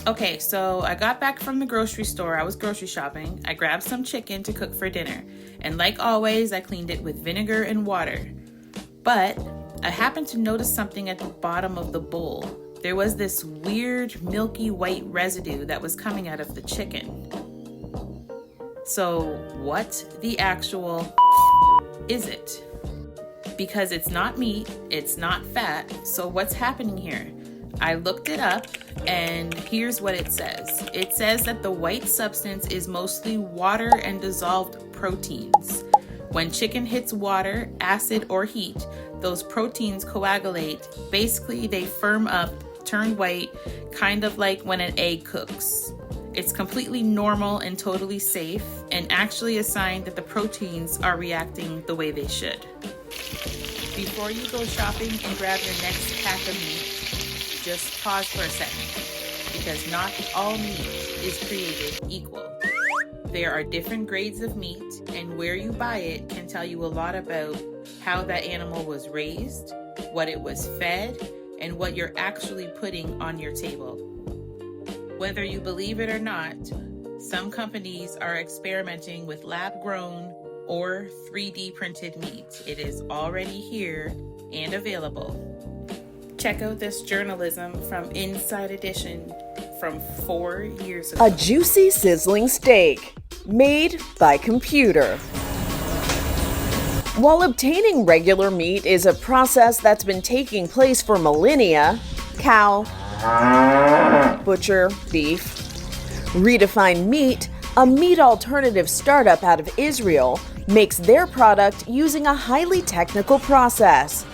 Okay, so I got back from the grocery store. I was grocery shopping. I grabbed some chicken to cook for dinner. And like always, I cleaned it with vinegar and water. But I happened to notice something at the bottom of the bowl. There was this weird milky white residue that was coming out of the chicken. So what the actual is it? Because it's not meat, it's not fat, so what's happening here? I looked it up and here's what it says. It says that the white substance is mostly water and dissolved proteins. When chicken hits water, acid, or heat, those proteins coagulate. Basically, they firm up, turn white, kind of like when an egg cooks. It's completely normal and totally safe, and actually a sign that the proteins are reacting the way they should. Before you go shopping and grab your next pack of meat, just pause for a second, because not all meat is created equal. There are different grades of meat, and where you buy it can tell you a lot about how that animal was raised, what it was fed, and what you're actually putting on your table. Whether you believe it or not, some companies are experimenting with lab-grown or 3D printed meat. It is already here and available. Check out this journalism from Inside Edition from 4 years ago. A juicy, sizzling steak made by computer. While obtaining regular meat is a process that's been taking place for millennia, cow, butcher, beef, Redefined Meat, a meat alternative startup out of Israel, makes their product using a highly technical process.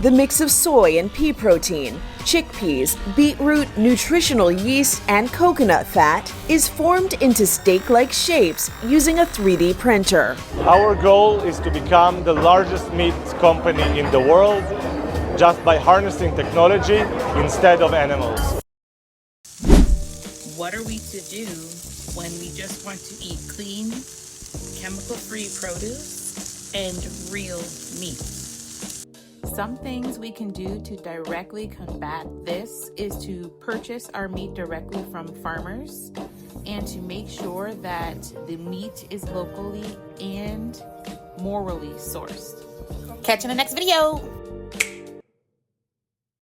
The mix of soy and pea protein, chickpeas, beetroot, nutritional yeast, and coconut fat is formed into steak-like shapes using a 3D printer. Our goal is to become the largest meat company in the world just by harnessing technology instead of animals. What are we to do when we just want to eat clean, chemical-free produce and real meat? Some things we can do to directly combat this is to purchase our meat directly from farmers and to make sure that the meat is locally and morally sourced. Catch you in the next video.